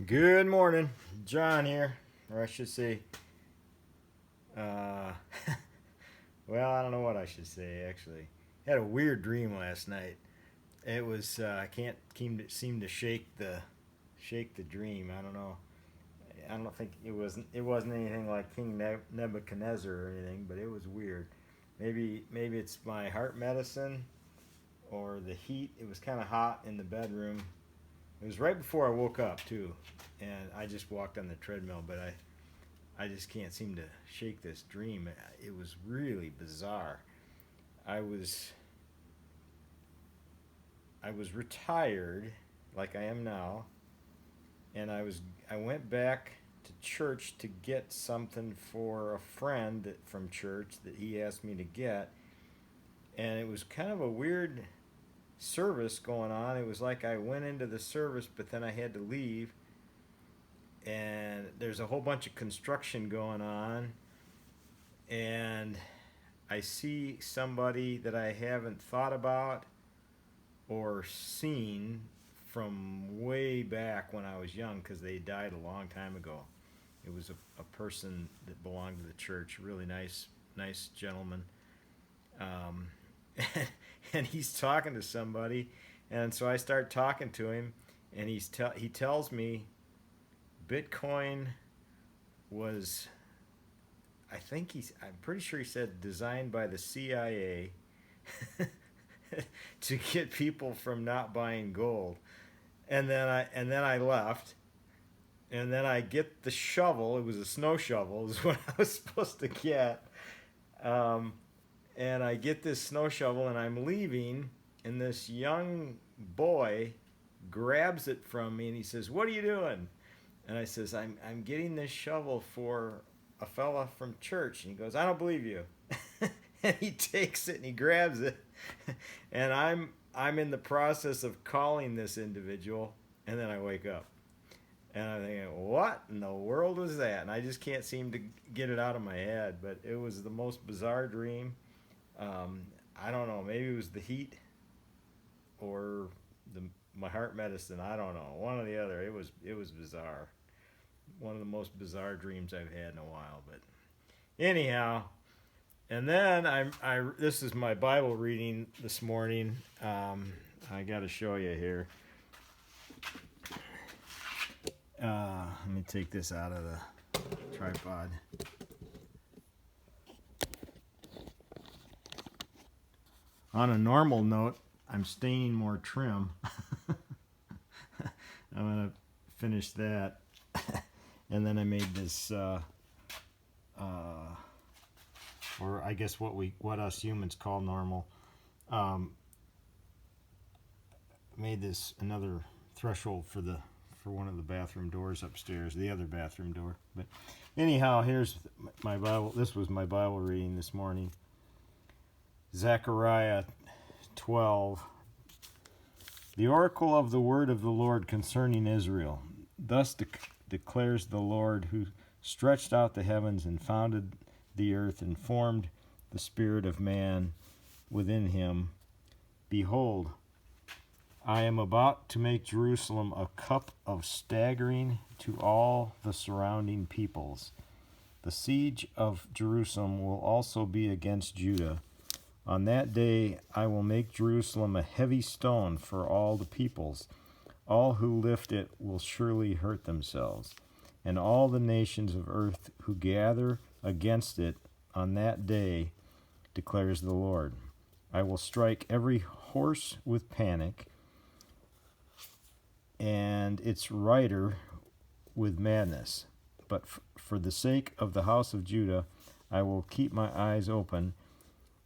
Good morning, John here, or I should say, uh, well, I don't know what I should say actually. Had a weird dream last night. It was I can't seem to shake the dream. I don't know. I don't think it wasn't anything like King Nebuchadnezzar or anything, but it was weird. Maybe it's my heart medicine or the heat. It was kind of hot in the bedroom. It was right before I woke up too, and I just walked on the treadmill, but I just can't seem to shake this dream. It was really bizarre. I was I was retired, like I am now, and I went back to church to get something for a friend from church that he asked me to get, and it was kind of a weird service going on. It was like I went into the service, but then I had to leave, and there's a whole bunch of construction going on, and I see somebody that I haven't thought about or seen from way back when I was young because they died a long time ago. It was a person that belonged to the church, really nice gentleman. Um, and he's talking to somebody, and so I start talking to him, and he tells me Bitcoin was, I'm pretty sure he said designed by the CIA to get people from not buying gold. And then I left, and then I get the shovel. It was a snow shovel, is what I was supposed to get. Um, and I get this snow shovel, and I'm leaving, and this young boy grabs it from me, and he says, "What are you doing?" And I says, I'm getting this shovel for a fella from church." And he goes, "I don't believe you." And he takes it and he grabs it. And I'm in the process of calling this individual, and then I wake up. And I'm thinking, what in the world was that? And I just can't seem to get it out of my head. But it was the most bizarre dream. Um, I don't know. Maybe it was the heat or the my heart medicine. I don't know. One or the other. It was bizarre. One of the most bizarre dreams I've had in a while. But anyhow, and then I this is my Bible reading this morning. I got to show you here. Let me take this out of the tripod. On a normal note, I'm staining more trim. I'm gonna finish that, and then I made this, or I guess what us humans call normal. Um, Made this another threshold for one of the bathroom doors upstairs, the other bathroom door. But anyhow, here's my Bible. This was my Bible reading this morning. Zechariah 12. The oracle of the word of the Lord concerning Israel. Thus declares the Lord, who stretched out the heavens and founded the earth and formed the spirit of man within him. Behold, I am about to make Jerusalem a cup of staggering to all the surrounding peoples. The siege of Jerusalem will also be against Judah. On that day I will make Jerusalem a heavy stone for all the peoples. All who lift it will surely hurt themselves, and all the nations of earth who gather against it on that day, declares the Lord. I will strike every horse with panic, and its rider with madness. But for the sake of the house of Judah, I will keep my eyes open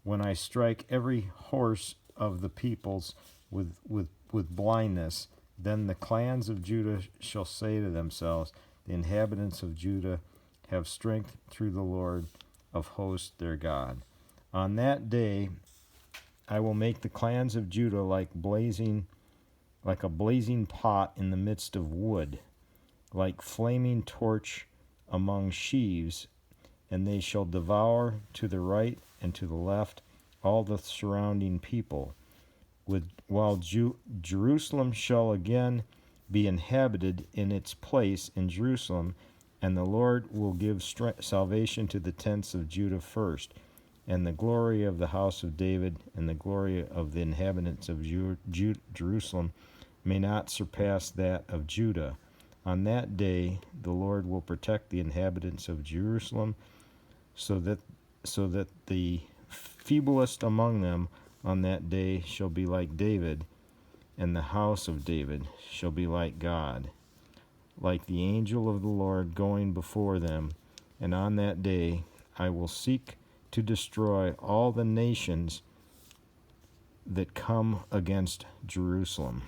when I strike every horse of the peoples with blindness. Then the clans of Judah shall say to themselves, the inhabitants of Judah have strength through the Lord of hosts their God. On that day I will make the clans of Judah like a blazing pot in the midst of wood, like flaming torch among sheaves, and they shall devour to the right and to the left all the surrounding people. While Jerusalem shall again be inhabited in its place in Jerusalem, and the Lord will give salvation to the tents of Judah first, and the glory of the house of David and the glory of the inhabitants of Jerusalem may not surpass that of Judah. On that day the Lord will protect the inhabitants of Jerusalem, so that the feeblest among them on that day shall be like David, and the house of David shall be like God, like the angel of the Lord going before them. And on that day I will seek to destroy all the nations that come against Jerusalem.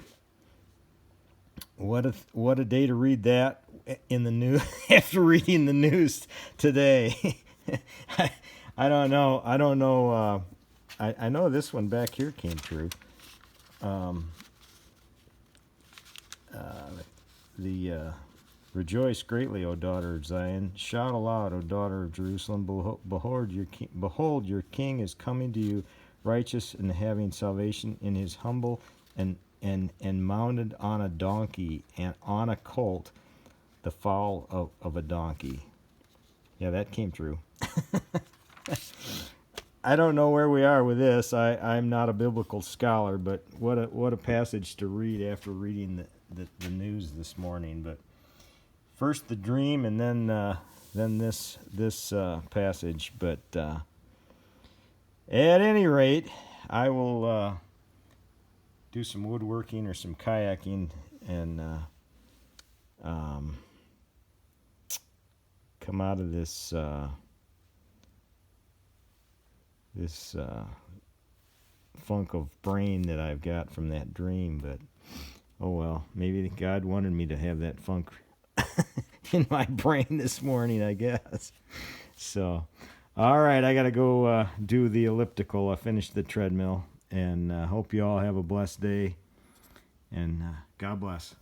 What a day to read that in the news after reading the news today. I don't know. I know this one back here came true. Rejoice greatly, O daughter of Zion. Shout aloud, O daughter of Jerusalem. Behold, your king is coming to you, righteous and having salvation in his humble and mounted on a donkey and on a colt, the foal of a donkey. Yeah, that came true. I don't know where we are with this. I'm not a biblical scholar, but what a passage to read after reading the news this morning. But first the dream, and then this passage. But at any rate, I will do some woodworking or some kayaking and come out of this funk of brain that I've got from that dream. But oh well, maybe God wanted me to have that funk in my brain this morning, I guess. So all right, I gotta go do the elliptical. I finished the treadmill, and hope you all have a blessed day, and God bless.